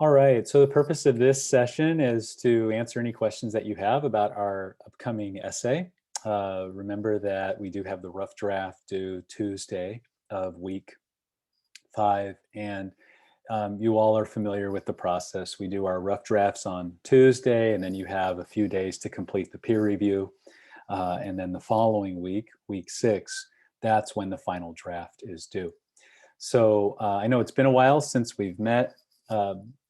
All right, so the purpose of this session is to answer any questions that you have about our upcoming essay. Remember that we do have the rough draft due Tuesday of week 5, and you all are familiar with the process. We do our rough drafts on Tuesday, and then you have a few days to complete the peer review. And then the following week, week 6, that's when the final draft is due. So I know it's been a while since we've met.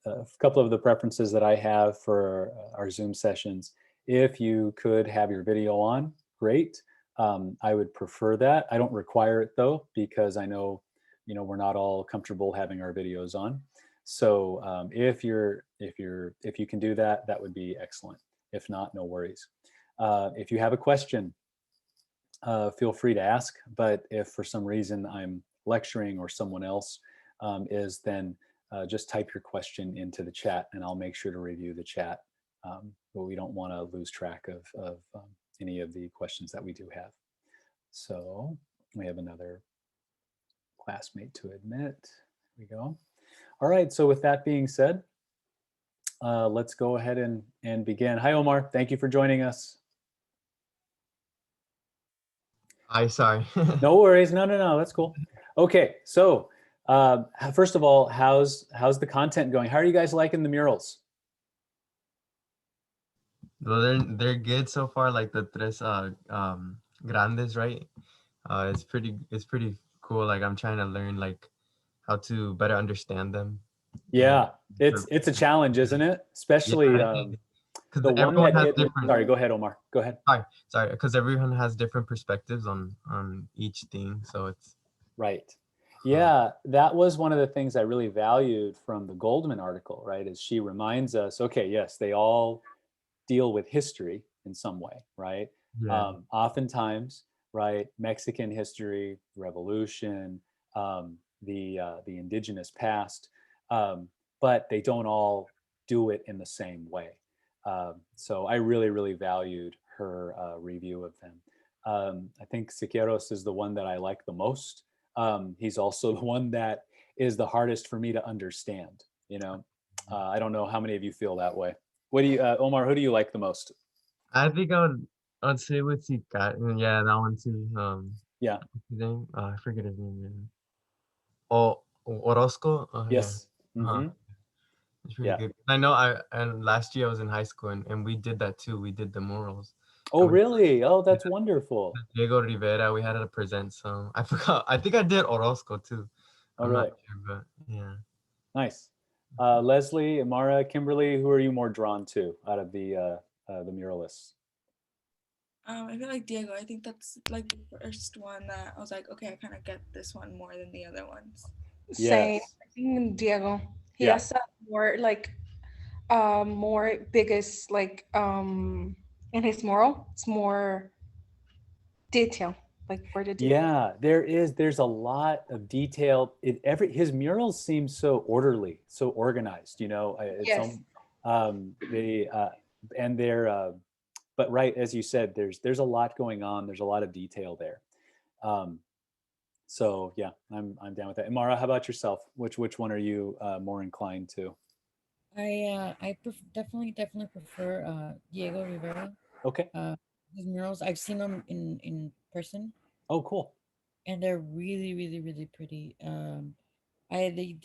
A couple of the preferences that I have for our Zoom sessions, if you could have your video on, great. I would prefer that. I don't require it though, because I know, we're not all comfortable having our videos on. So if you can do that, that would be excellent. If not, no worries. If you have a question, feel free to ask. But if for some reason I'm lecturing or someone else is, then just type your question into the chat and I'll make sure to review the chat. But we don't want to lose track of any of the questions that we do have. So we have another classmate to admit. Here we go. All right, so with that being said, let's go ahead and begin. Hi, Omar. Thank you for joining us. Hi, sorry. No worries. No, that's cool. Okay, so first of all, how's the content going? How are you guys liking the murals? Well, they're good so far. Like the tres grandes, right? It's pretty cool. Like I'm trying to learn like how to better understand them. And Yeah, it's a challenge, isn't it? yeah, Especially because the one everyone that has hit. different. Sorry, go ahead, Omar. Go ahead. Sorry, because everyone has different perspectives on each thing. So it's Right. uh, Yeah, that was one of the things I really valued from the Goldman article, right? Is she reminds us, okay, yes, they all deal with history in some way, right? yeah, Oftentimes, right, Mexican history, revolution, the indigenous past, but they don't all do it in the same way. So I really valued her review of them. I think Siqueiros is the one that I like the most. He's also the one that is the hardest for me to understand. I don't know how many of you feel that way. What do you, Omar? Who do you like the most? I think I'd say with Sikat. Yeah, that one too. Yeah. What's his name? I forget his name. Man. Oh, Orozco. Yeah. Yes. Uh-huh. Mm-hmm. It's pretty Yeah. good. I know and last year I was in high school and we did that too. We did the murals. Oh, And we really? Oh, yeah, that's wonderful. Diego Rivera, we had to present some. I forgot. I think I did Orozco too. Oh, I'm not really? sure, but yeah. Nice. Leslie, Amara, Kimberly, who are you more drawn to out of the muralists? I feel like Diego. I think that's like the first one that I was like, okay, I kind of get this one more than the other ones. Same. Yes. I think Diego. He Yeah. has a more like more biggest like in his moral. It's more detail, like for the detail. Yeah, there's a lot of detail. His murals seem so orderly, so organized. It's Yes. they and they're but right as you said, there's a lot going on. There's a lot of detail there. Um, so yeah, I'm down with that. Mara, how about yourself? Which one are you more inclined to? Definitely prefer Diego Rivera. Okay. His murals, I've seen them in person, Oh, cool. and they're really pretty. I they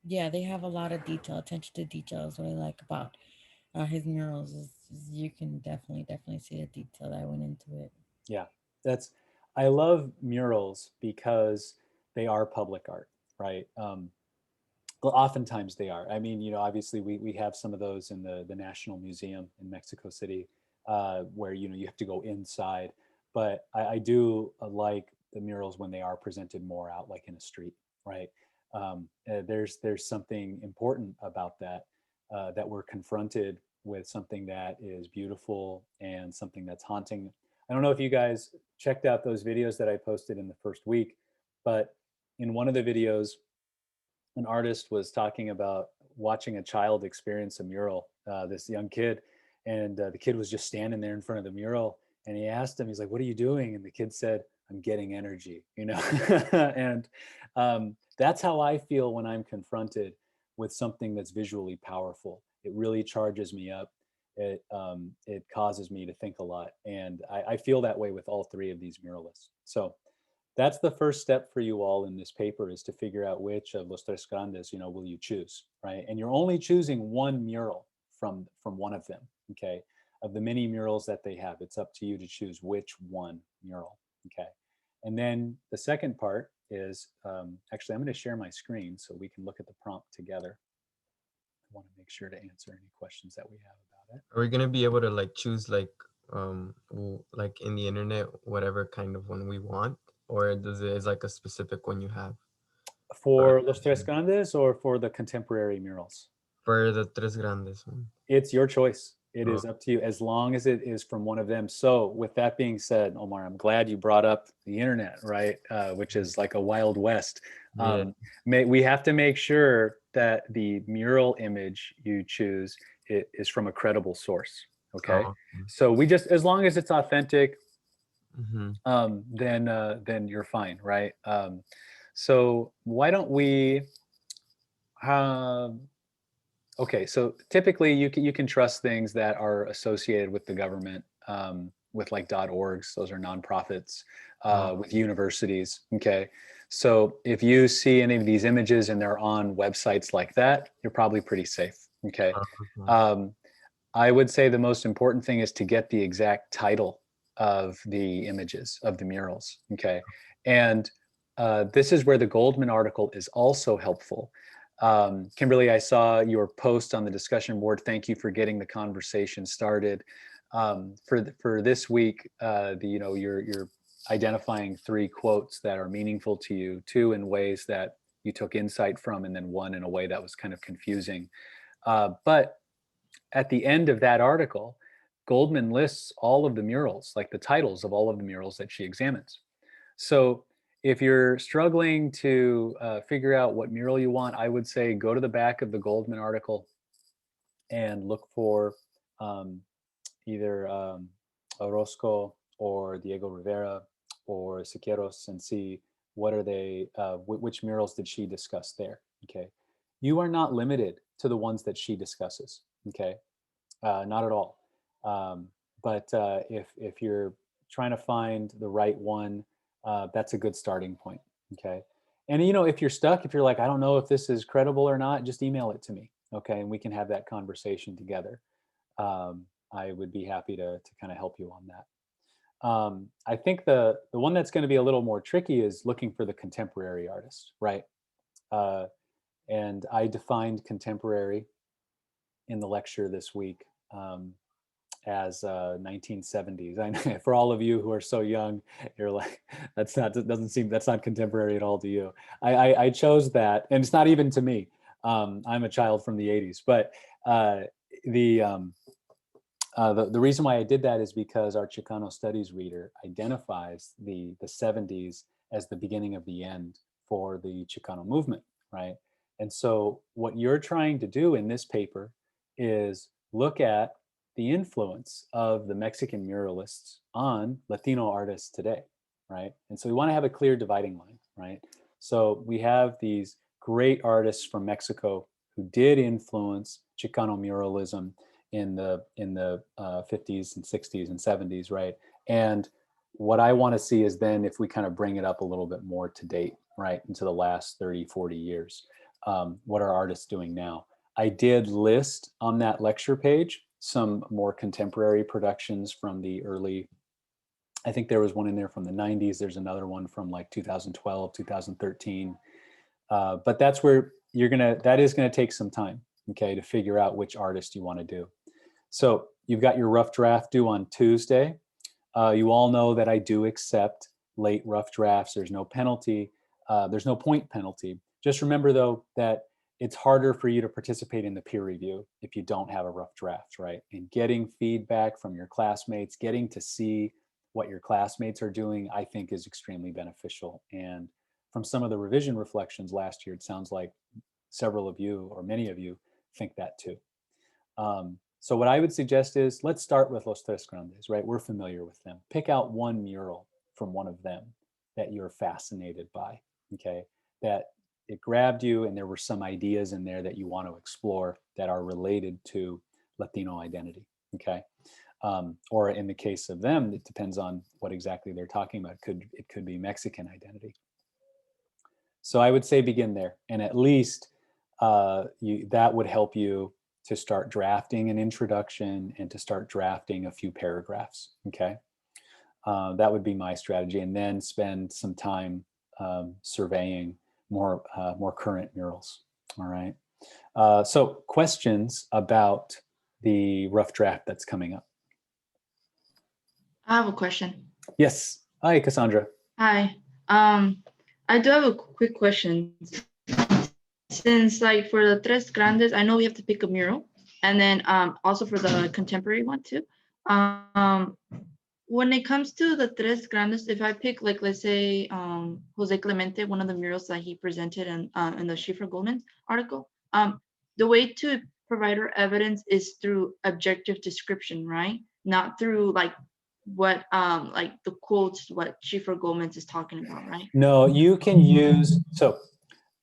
yeah, they have a lot of detail, attention to detail is what I like about his murals. Is you can definitely see the detail that went into it. Yeah, that's I love murals because they are public art, right? Well, oftentimes they are. I mean, obviously we have some of those in the National Museum in Mexico City, where you have to go inside. But I do like the murals when they are presented more out, like in a street, right? There's something important about that, that we're confronted with something that is beautiful and something that's haunting. I don't know if you guys checked out those videos that I posted in the first week, but in one of the videos, an artist was talking about watching a child experience a mural, this young kid, and the kid was just standing there in front of the mural, and he asked him, he's like, "What are you doing?" And the kid said, "I'm getting energy," and that's how I feel when I'm confronted with something that's visually powerful. It really charges me up. It causes me to think a lot. And I feel that way with all three of these muralists. So that's the first step for you all in this paper, is to figure out which of Los Tres Grandes, will you choose, right? And you're only choosing one mural from one of them, okay? Of the many murals that they have, it's up to you to choose which one mural, okay? And then the second part is, actually, I'm going to share my screen so we can look at the prompt together. I want to make sure to answer any questions that we have about it. Are we gonna be able to like choose like in the internet whatever kind of one we want, or does it is like a specific one you have For Los Tres Grandes or for the contemporary murals? for the Tres Grandes one? It's your choice. It Oh. is up to you, as long as it is from one of them. So with that being said, Omar, I'm glad you brought up the internet, right? Which is like a wild west. Yeah. We have to make sure that the mural image you choose is from a credible source. Okay. Oh, So we just, as long as it's authentic, mm-hmm. then you're fine, right? So why don't we? Okay, so typically you can trust things that are associated with the government, with like .orgs. Those are nonprofits, with universities. Okay, so if you see any of these images and they're on websites like that, you're probably pretty safe. Okay, I would say the most important thing is to get the exact title of the images of the murals. Okay, and this is where the Goldman article is also helpful. Kimberly, I saw your post on the discussion board. Thank you for getting the conversation started. For this week, you're identifying 3 quotes that are meaningful to you, 2 in ways that you took insight from, and then 1 in a way that was kind of confusing. But at the end of that article, Goldman lists all of the murals, like the titles of all of the murals that she examines. So if you're struggling to figure out what mural you want, I would say go to the back of the Goldman article and look for either Orozco or Diego Rivera or Siqueiros, and see what are they, which murals did she discuss there. Okay, you are not limited to the ones that she discusses. Okay, not at all. But if you're trying to find the right one, that's a good starting point. Okay. And if you're stuck, if you're like, I don't know if this is credible or not, just email it to me. Okay. And we can have that conversation together. I would be happy to kind of help you on that. I think the one that's going to be a little more tricky is looking for the contemporary artist, right? And I defined contemporary in the lecture this week as 1970s. I know for all of you who are so young, you're like, that's not contemporary at all to you. I chose that, and it's not even to me. I'm a child from the 80s, but the reason why I did that is because our Chicano studies reader identifies the 70s as the beginning of the end for the Chicano movement, right? And so what you're trying to do in this paper is look at the influence of the Mexican muralists on Latino artists today, right? And so we want to have a clear dividing line, right? So we have these great artists from Mexico who did influence Chicano muralism in the 50s and 60s and 70s, right? And what I want to see is then if we kind of bring it up a little bit more to date, right, into the last 30, 40 years, what are artists doing now? I did list on that lecture page some more contemporary productions from the early, I think there was one in there from the 90s. There's another one from like 2012, 2013. But that's where that is gonna take some time, okay, to figure out which artist you want to do. So you've got your rough draft due on Tuesday. You all know that I do accept late rough drafts. There's no penalty. There's no point penalty. Just remember though that it's harder for you to participate in the peer review if you don't have a rough draft, right? And getting feedback from your classmates, getting to see what your classmates are doing, I think is extremely beneficial. And from some of the revision reflections last year, it sounds like several of you or many of you think that too. So what I would suggest is let's start with Los Tres Grandes, right? We're familiar with them. Pick out one mural from one of them that you're fascinated by, okay? That it grabbed you and there were some ideas in there that you want to explore that are related to Latino identity. Okay. Or in the case of them, it depends on what exactly they're talking about. It could be Mexican identity. So I would say begin there, and at least that would help you to start drafting an introduction and to start drafting a few paragraphs. Okay, that would be my strategy, and then spend some time surveying more current murals. All right. So questions about the rough draft that's coming up? I have a question. Yes. Hi, Cassandra. Hi. I do have a quick question. Since like for the Tres Grandes, I know we have to pick a mural, and then also for the contemporary one too. When it comes to the Tres Grandes, if I pick like let's say Jose Clemente, one of the murals that he presented in the Schiffer Goldman article, the way to provide our evidence is through objective description, right? Not through like what like the quotes what Schiffer Goldman is talking about, right? No, you can use the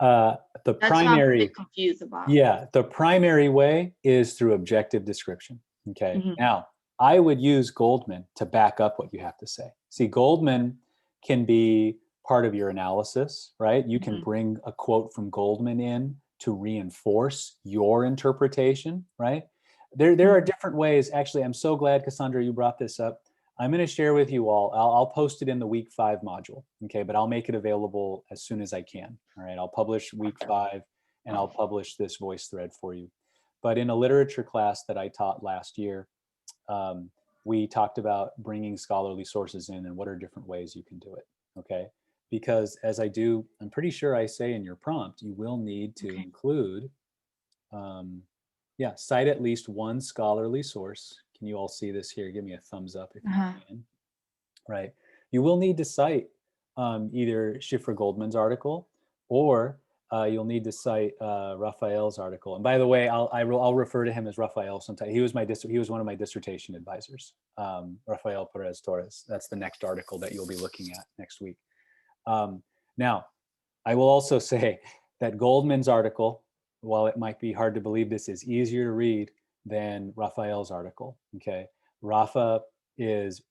That's what I'm a primary. bit confused about. Yeah, the primary way is through objective description. Okay. Mhm. Now, I would use Goldman to back up what you have to say. See, Goldman can be part of your analysis, right? You can Mhm. bring a quote from Goldman in to reinforce your interpretation, right? There are different ways. Actually, I'm so glad, Cassandra, you brought this up. I'm going to share with you all. I'll post it in the week 5 module, okay? But I'll make it available as soon as I can. All right, I'll publish week 5, and I'll publish this voice thread for you. But in a literature class that I taught last year, we talked about bringing scholarly sources in and what are different ways you can do it, okay? Because as I'm pretty sure I say in your prompt, you will need to include, cite at least one scholarly source. Can you all see this here? Give me a thumbs up if you can. Right. You will need to cite either Schiffer Goldman's article, or you'll need to cite Raphael's article. And by the way, I'll refer to him as Raphael sometime. He was one of my dissertation advisors, Rafael Perez Torres. That's the next article that you'll be looking at next week. Now, I will also say that Goldman's article, while it might be hard to believe this, is easier to read than Raphael's article. Okay, Rafa he's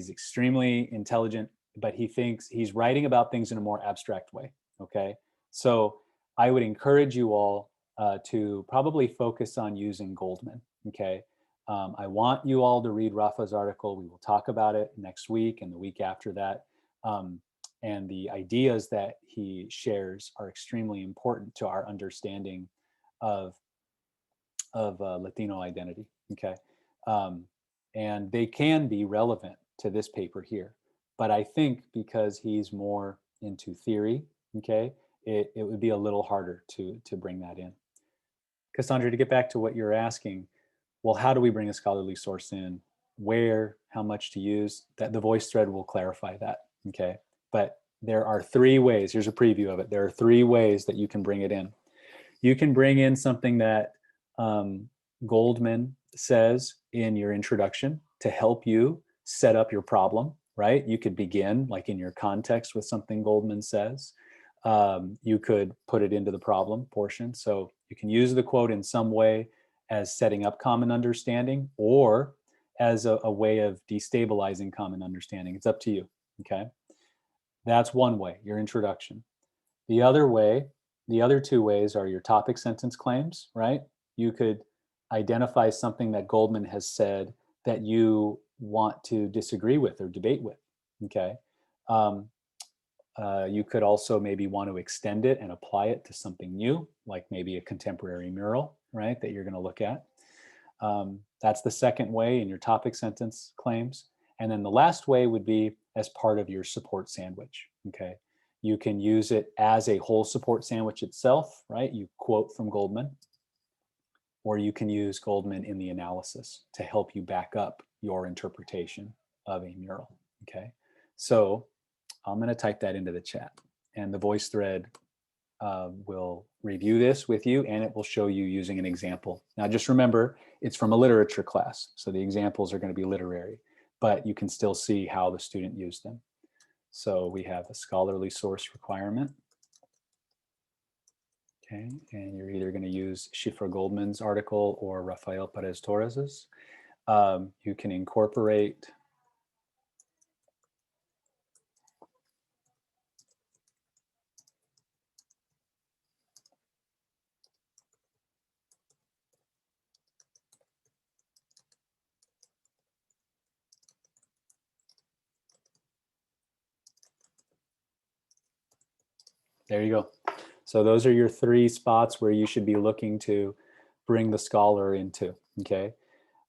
extremely intelligent, but he thinks he's writing about things in a more abstract way. Okay, so I would encourage you all to probably focus on using Goldman. Okay, I want you all to read Rafa's article. We will talk about it next week and the week after that. And the ideas that he shares are extremely important to our understanding of Latino identity. Okay, and they can be relevant to this paper here, but I think because he's more into theory, okay, it would be a little harder to bring that in. Cassandra, to get back to what you're asking, well, how do we bring a scholarly source in? Where, how much to use? That the voice thread will clarify that. Okay, but there are 3 ways. Here's a preview of it. There are 3 ways that you can bring it in. You can bring in something that Goldman says in your introduction to help you set up your problem, right? You could begin like in your context with something Goldman says. You could put it into the problem portion. So you can use the quote in some way as setting up common understanding, or as a way of destabilizing common understanding. It's up to you, okay? That's one way, your introduction. The other way, the other 2 ways are your topic sentence claims, right? You could identify something that Goldman has said that you want to disagree with or debate with, okay? You could also maybe want to extend it and apply it to something new, like maybe a contemporary mural, right, that you're going to look at. That's the second way in your topic sentence claims. And then the last way would be as part of your support sandwich, okay? You can use it as a whole support sandwich itself, right? You quote from Goldman, or you can use Goldman in the analysis to help you back up your interpretation of a mural, okay? So I'm going to type that into the chat, and the voice thread will review this with you, and it will show you using an example. Now, just remember, it's from a literature class, so the examples are going to be literary, but you can still see how the student used them. So we have a scholarly source requirement. Okay, and you're either going to use Schiffer Goldman's article or Rafael Perez Torres's. You can incorporate there you go. So those are your three spots where you should be looking to bring the scholar into, okay?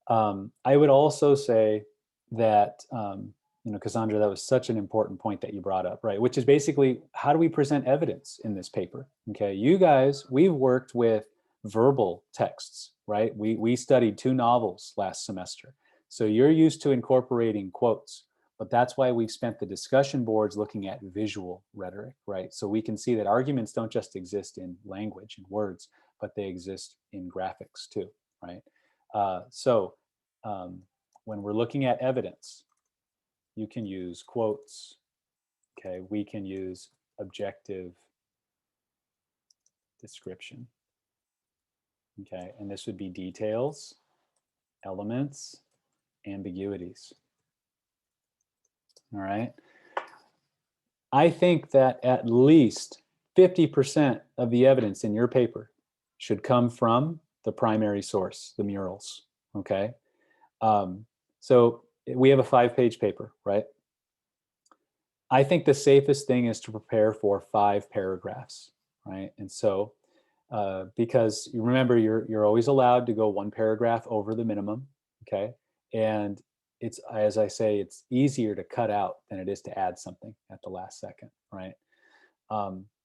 I would also say that, you know, Cassandra, that was such an important point that you brought up, right? Which is basically, how do we present evidence in this paper? Okay, you guys, we've worked with verbal texts, right? We studied 2 novels last semester. So you're used to incorporating quotes, but that's why we've spent the discussion boards looking at visual rhetoric, right? So we can see that arguments don't just exist in language and words, but they exist in graphics too, right? When we're looking at evidence, you can use quotes, okay? We can use objective description, okay? And this would be details, elements, ambiguities, all right? I think that at least 50% of the evidence in your paper should come from the primary source, the murals, okay? So we have a 5-page paper, right? I think the safest thing is to prepare for 5 paragraphs, right? And so, because you remember, you're always allowed to go 1 paragraph over the minimum, okay? And it's, as I say, it's easier to cut out than it is to add something at the last second, right?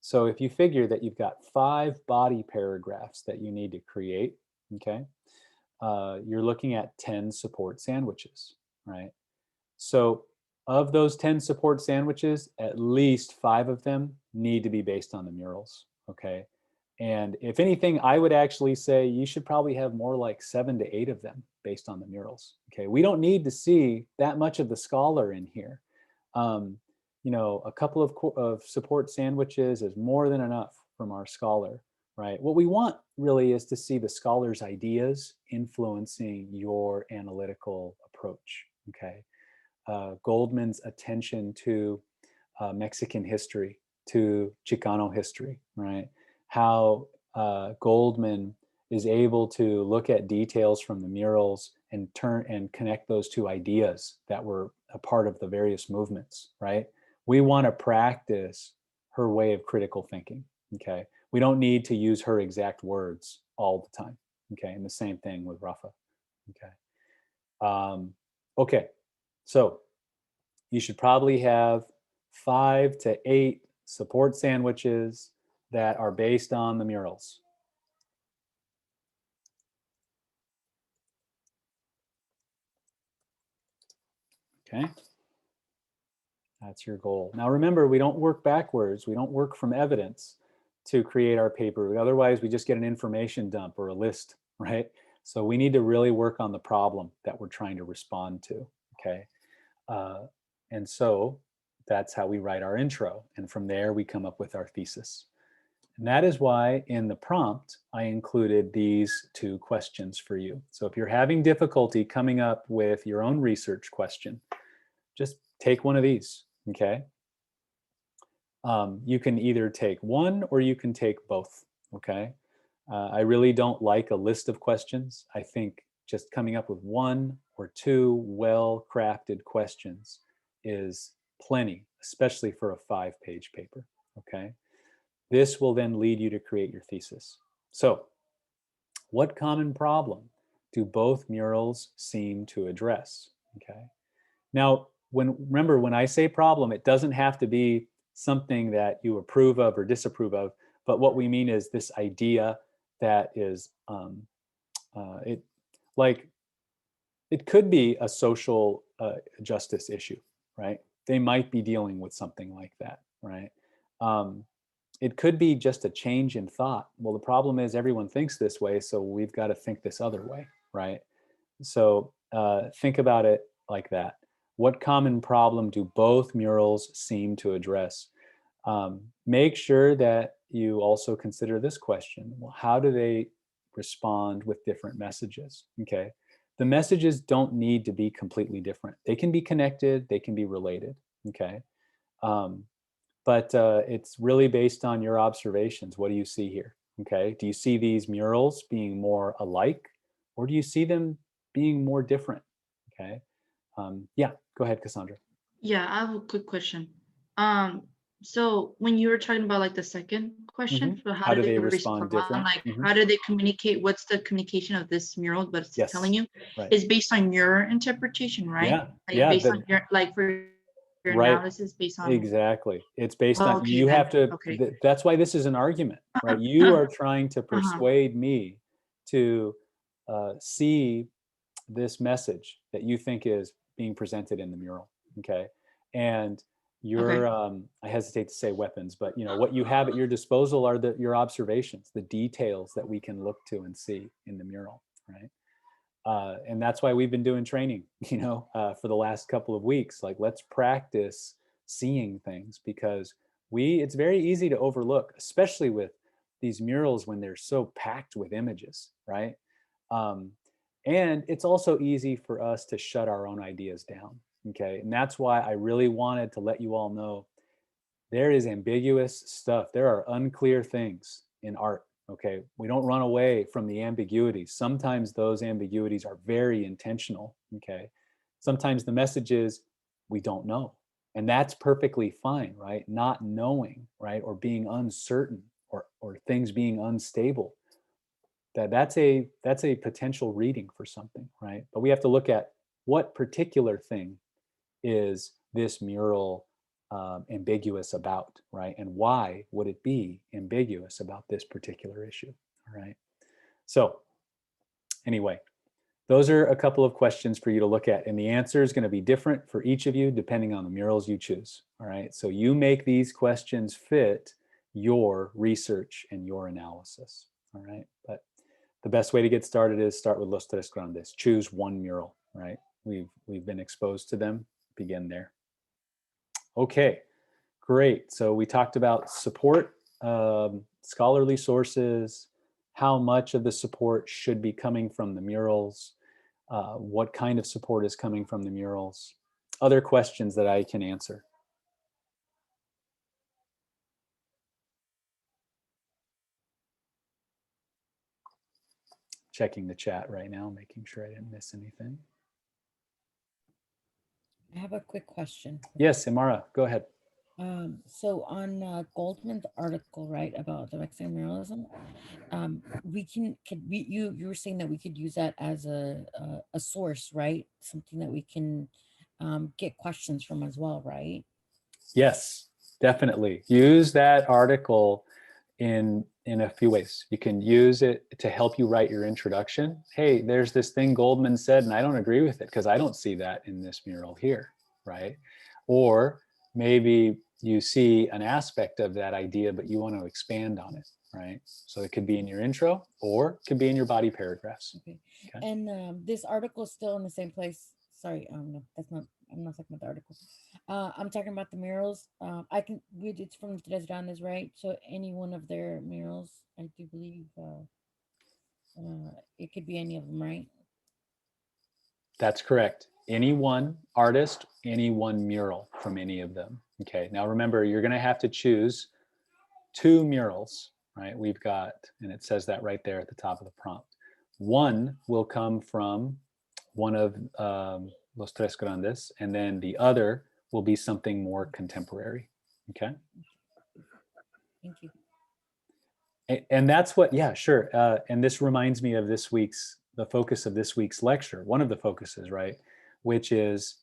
So if you figure that you've got 5 body paragraphs that you need to create, okay, you're looking at 10 support sandwiches, right? So of those 10 support sandwiches, at least 5 of them need to be based on the murals, okay? And if anything, I would actually say you should probably have more like 7 to 8 of them based on the murals, okay? We don't need to see that much of the scholar in here. You know, a couple of support sandwiches is more than enough from our scholar, right? What we want really is to see the scholar's ideas influencing your analytical approach, okay? Goldman's attention to Mexican history, to Chicano history, right? How Goldman is able to look at details from the murals and turn and connect those to ideas that were a part of the various movements, right? We want to practice her way of critical thinking, okay? We don't need to use her exact words all the time, okay? And the same thing with Rafa, okay? Okay, so you should probably have 5 to 8 support sandwiches that are based on the murals. Okay, that's your goal. Now remember, we don't work backwards. We don't work from evidence to create our paper. Otherwise, we just get an information dump or a list, right? So we need to really work on the problem that we're trying to respond to, okay? And so that's how we write our intro. And from there, we come up with our thesis. And that is why in the prompt, I included these 2 questions for you. So if you're having difficulty coming up with your own research question, just take one of these, okay? You can either take one or you can take both, okay? I really don't like a list of questions. I think just coming up with 1 or 2 well-crafted questions is plenty, especially for a 5-page paper, okay? This will then lead you to create your thesis. So, what common problem do both murals seem to address? Okay. Now, remember, when I say problem, it doesn't have to be something that you approve of or disapprove of, but what we mean is this idea that is, it could be a social justice issue, right? They might be dealing with something like that, right? It could be just a change in thought. Well, the problem is everyone thinks this way, so we've got to think this other way, right? So think about it like that. What common problem do both murals seem to address? Make sure that you also consider this question. Well, how do they respond with different messages? Okay. The messages don't need to be completely different. They can be connected, they can be related. Okay. But it's really based on your observations. What do you see here? Okay. Do you see these murals being more alike, or do you see them being more different? Okay. Yeah, go ahead, Cassandra. Yeah, I have a quick question. Um, so when you were talking about like the second question, so how How do do they they respond? respond different? Like, how do they communicate? What's the communication of this mural? But it's telling Yes, you right. is based on your interpretation, right? Yeah, Like yeah, based on your like for your right. analysis based on. Exactly. It's based Oh, on, okay you then. have to, Okay. that's why this is an argument, right? You are trying to Uh-huh. persuade me to see this message that you think is being presented in the mural. Okay. And Okay. your, I hesitate to say weapons, but you know, what you have at your disposal are your observations, the details that we can look to and see in the mural, right? And that's why we've been doing training, you know, for the last couple of weeks. Like, let's practice seeing things, because it's very easy to overlook, especially with these murals when they're so packed with images, right? Um, and it's also easy for us to shut our own ideas down, okay? And that's why I really wanted to let you all know there is ambiguous stuff. There are unclear things in art. Okay. We don't run away from the ambiguities. Sometimes those ambiguities are very intentional. Okay. Sometimes the message is we don't know. And that's perfectly fine, right? Not knowing, right? Or being uncertain, or things being unstable. That's a potential reading for something, right? But we have to look at what particular thing is this mural ambiguous about, right? And why would it be ambiguous about this particular issue, all right? So anyway, those are a couple of questions for you to look at, and the answer is going to be different for each of you depending on the murals you choose, all right? So you make these questions fit your research and your analysis, all right? But the best way to get started is start with Los Tres Grandes. Choose one mural, right? We've been exposed to them. Begin there. Okay, great. So we talked about support, scholarly sources, how much of the support should be coming from the murals, what kind of support is coming from the murals, other questions that I can answer. Checking the chat right now, making sure I didn't miss anything. I have a quick question. Yes, Imara, go ahead. So on Goldman's article, right, about the Mexican muralism, you were saying that we could use that as a source, right? Something that we can get questions from as well, right? Yes, definitely. Use that article in a few ways. You can use it to help you write your introduction. Hey, there's this thing Goldman said, and I don't agree with it because I don't see that in this mural here, right? Or maybe you see an aspect of that idea, but you want to expand on it, right? So it could be in your intro, or it could be in your body paragraphs. Okay. And this article is still in the same place. Sorry, no, I'm not talking about the article. I'm talking about the murals. It's from Tres Grandes, right? So any one of their murals, I do believe, it could be any of them, right? That's correct. Any one artist, any one mural from any of them. Okay. Now remember, you're going to have to choose 2 murals, right? We've got, and it says that right there at the top of the prompt. One will come from one of Los Tres Grandes, and then the other will be something more contemporary. Okay. Thank you. And that's what, yeah, sure. And this reminds me of the focus of this week's lecture, one of the focuses, right? Which is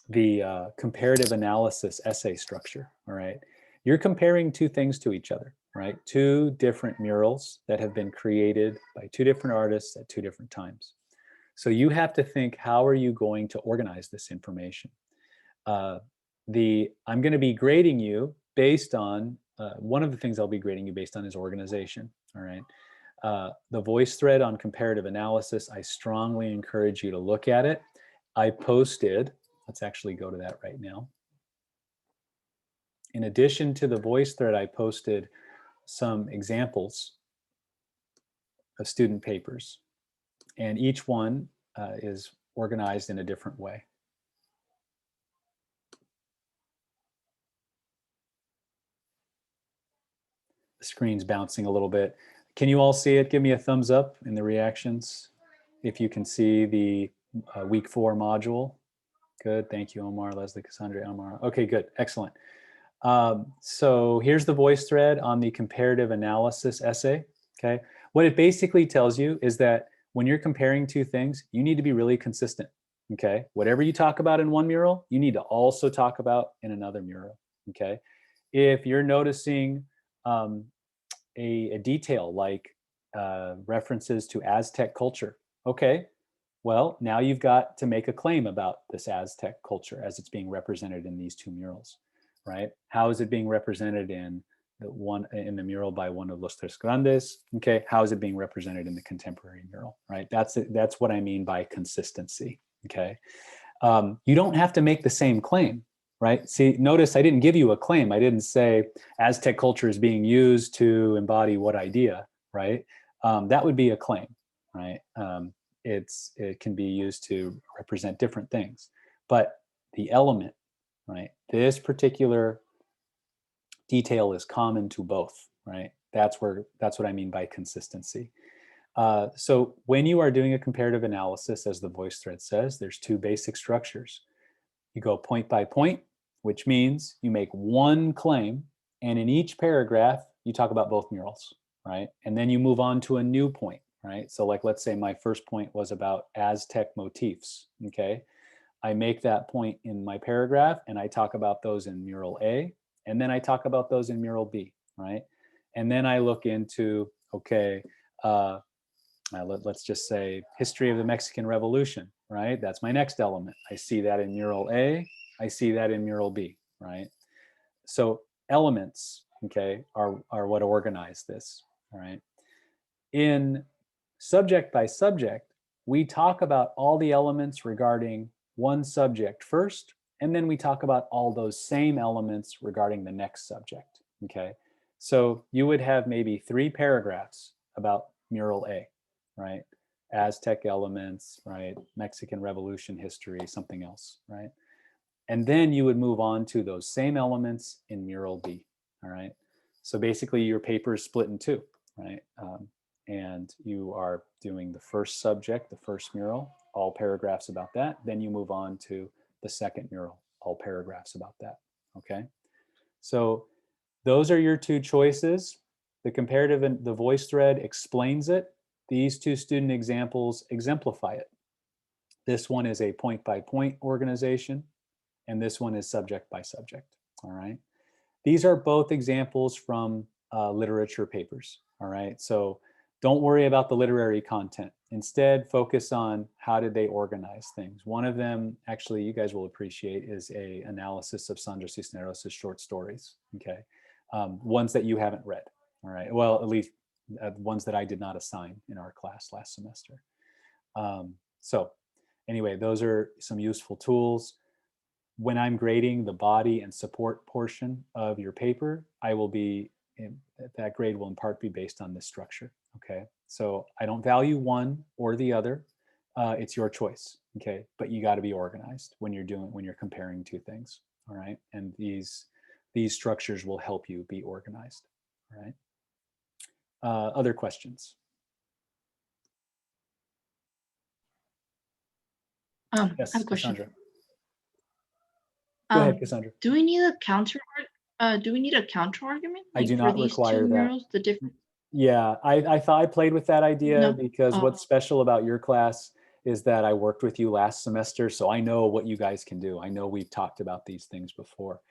the comparative analysis essay structure, all right? You're comparing 2 things to each other, right? 2 different murals that have been created by 2 different artists at 2 different times. So you have to think, how are you going to organize this information? I'm going to be grading you based on, one of the things I'll be grading you based on is organization, all right? The voice thread on comparative analysis, I strongly encourage you to look at it. I posted, let's actually go to that right now. In addition to the voice thread, I posted some examples of student papers, and each one is organized in a different way. The screen's bouncing a little bit. Can you all see it? Give me a thumbs up in the reactions if you can see the week 4 module. Good, thank you, Omar, Leslie, Cassandra, Omar. Okay, good, excellent. So here's the voice thread on the comparative analysis essay, okay? What it basically tells you is that when you're comparing two things, you need to be really consistent, okay? Whatever you talk about in one mural, you need to also talk about in another mural, okay? If you're noticing a detail like references to Aztec culture, okay, well, now you've got to make a claim about this Aztec culture as it's being represented in these two murals, right? How is it being represented in the mural by one of Los Tres Grandes? Okay, how is it being represented in the contemporary mural, right? That's what I mean by consistency, okay? You don't have to make the same claim, right? See, notice I didn't give you a claim. I didn't say Aztec culture is being used to embody what idea, right? That would be a claim, right? It can be used to represent different things, but the element, right? This particular detail is common to both, right? That's what I mean by consistency. So when you are doing a comparative analysis, as the voice thread says, there's two basic structures. You go point by point, which means you make one claim, and in each paragraph, you talk about both murals, right? And then you move on to a new point, right? So like, let's say my first point was about Aztec motifs, okay? I make that point in my paragraph, and I talk about those in mural A, and then I talk about those in mural B, right? And then I look into, okay, let's just say history of the Mexican Revolution, right? That's my next element. I see that in mural A, I see that in mural B, right? So elements, okay, are what organize this, all right? In subject by subject, we talk about all the elements regarding one subject first, and then we talk about all those same elements regarding the next subject, okay? So you would have maybe 3 paragraphs about mural A, right? Aztec elements, right? Mexican Revolution history, something else, right? And then you would move on to those same elements in mural B, all right? So basically your paper is split in 2, right? And you are doing the first subject, the first mural, all paragraphs about that. Then you move on to the second mural, all paragraphs about that, okay? So those are your 2 choices. The comparative and the voice thread explains it. These 2 student examples exemplify it. This one is a point by point organization, and this one is subject by subject, all right? These are both examples from literature papers, all right? So don't worry about the literary content. Instead, focus on how did they organize things. One of them, actually, you guys will appreciate, is a analysis of Sandra Cisneros' short stories, okay? Ones that you haven't read, all right? Well, at least ones that I did not assign in our class last semester. So anyway, those are some useful tools. When I'm grading the body and support portion of your paper, I will be, that grade will in part be based on this structure, okay? So I don't value one or the other. It's your choice, okay? But you got to be organized when you're comparing 2 things, all right? And these structures will help you be organized, all right? Other questions? Yes, I have a question. Cassandra. Go ahead, Cassandra. Do we need a counter? Do we need a counter argument? I do For not these require 2 that. murals, the different. Yeah, I thought I played with that idea No? because Oh. what's special about your class is that I worked with you last semester, so I know what you guys can do. I know we've talked about these things before.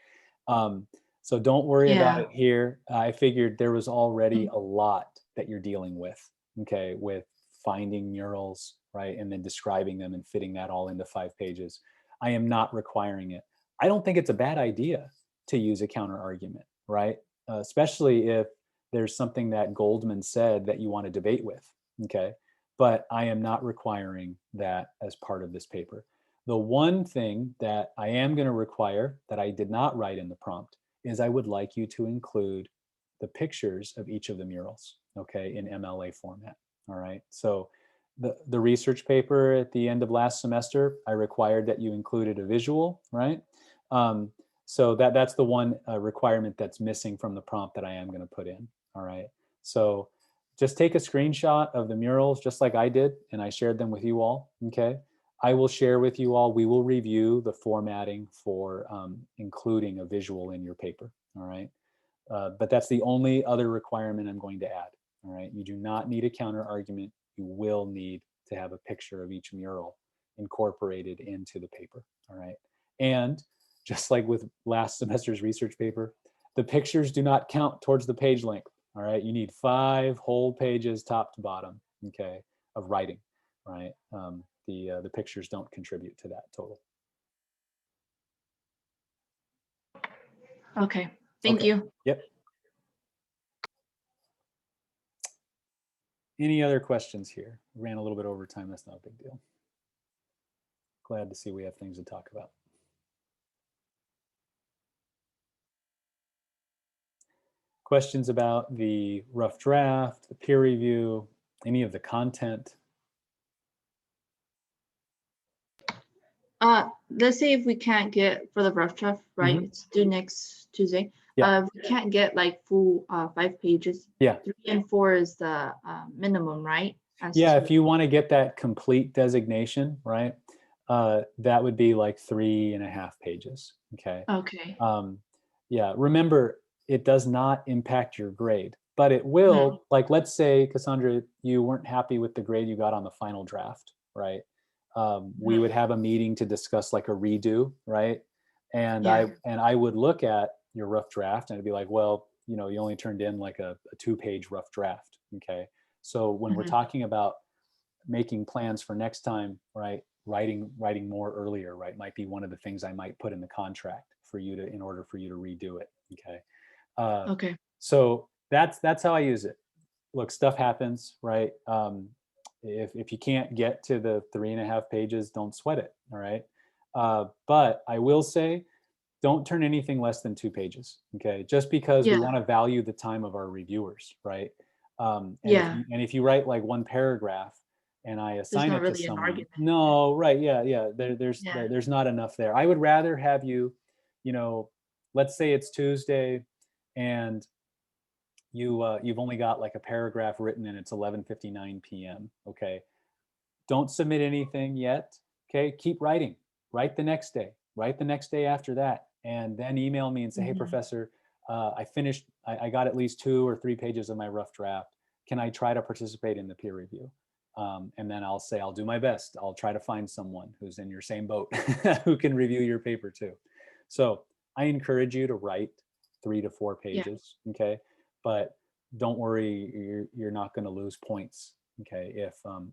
So don't worry about Yeah. it here. I figured there was already a lot that you're dealing with, okay, with finding murals, right, and then describing them and fitting that all into 5 pages. I am not requiring it. I don't think it's a bad idea to use a counter argument, right? Especially if there's something that Goldman said that you want to debate with, okay? But I am not requiring that as part of this paper. The one thing that I am going to require that I did not write in the prompt is I would like you to include the pictures of each of the murals, okay, in MLA format. All right. So the research paper at the end of last semester, I required that you included a visual, right? So that's the one requirement that's missing from the prompt that I am going to put in. All right. So just take a screenshot of the murals just like I did, and I shared them with you all. Okay. I will share with you all, we will review the formatting for including a visual in your paper. All right. But that's the only other requirement I'm going to add. All right. You do not need a counter argument. You will need to have a picture of each mural incorporated into the paper. All right. And just like with last semester's research paper, the pictures do not count towards the page length. All right. You need 5 whole pages top to bottom, okay, of writing, right? The pictures don't contribute to that total. Okay, thank Okay. you. Yep. Any other questions here? Ran a little bit over time. That's not a big deal. Glad to see we have things to talk about. Questions about the rough draft, the peer review, any of the content? Let's say if we can't get for the rough draft, right? Mhm. It's due next Tuesday. Yeah. If we can't get like full 5 pages. Yeah. 3 and 4 is the minimum, right? Yeah, if you want to get that complete designation, right, that would be like 3.5 pages. Okay. Okay. Yeah, remember, it does not impact your grade, but it will, like, let's say, Cassandra, you weren't happy with the grade you got on the final draft, right? We would have a meeting to discuss like a redo, right? And Yeah. I would look at your rough draft and I'd be like, well, you know, you only turned in like a 2-page rough draft. Okay. So when we're talking about making plans for next time, right, writing more earlier, right, might be one of the things I might put in the contract for you to, in order for you to redo it. Okay. Okay. So that's how I use it. Look, stuff happens, right? If you can't get to the 3.5 pages, don't sweat it. All right. But I will say, don't turn anything less than 2 pages. Okay. Just because we Yeah. want to value the time of our reviewers, right? And Yeah. if you write like 1 paragraph and I There's assign not it to really an someone, argument. no, right. Yeah. Yeah. There's not enough there. I would rather have you, you know, let's say it's Tuesday and you've only got like a paragraph written and it's 11:59 p.m. Okay. Don't submit anything yet. Okay. Keep writing. Write the next day. Write the next day after that. And then email me and say, hey, professor, I finished, I got at least 2 or 3 pages of my rough draft. Can I try to participate in the peer review? And then I'll say, I'll do my best. I'll try to find someone who's in your same boat who can review your paper too. So I encourage you to write 3 to 4 pages. Yeah. Okay. But don't worry, you're not going to lose points. Okay.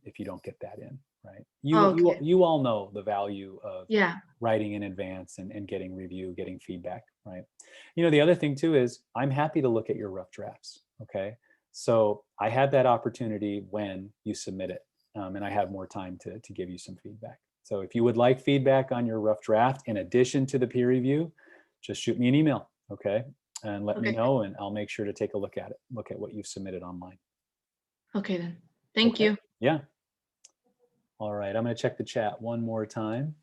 If you don't get that in, right. You all know the value of writing in advance and getting review, getting feedback, right. You know, the other thing too is I'm happy to look at your rough drafts. Okay. So I had that opportunity when you submit it, and I have more time to give you some feedback. So if you would like feedback on your rough draft, in addition to the peer review, just shoot me an email, okay? And let me know, and I'll make sure to take a look at it, look at what you've submitted online. Okay, then. Thank you. Yeah. All right, I'm gonna check the chat one more time.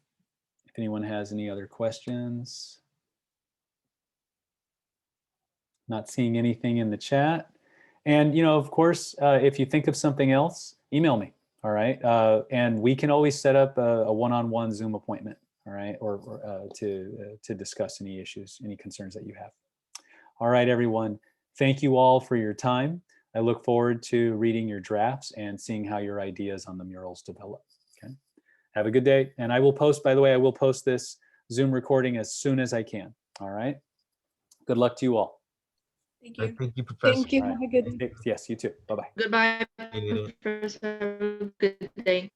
If anyone has any other questions. Not seeing anything in the chat. And, you know, of course, if you think of something else, email me. All right. And we can always set up a one-on-one Zoom appointment. All right. Or to discuss any issues, any concerns that you have. All right, everyone. Thank you all for your time. I look forward to reading your drafts and seeing how your ideas on the murals develop. Okay. Have a good day. And I will post, by the way, I will post this Zoom recording as soon as I can. All right. Good luck to you all. Thank you. Thank you, Professor. Thank you. Right. Have a good day. Yes, you too. Bye-bye. Goodbye, Professor. Have a good day.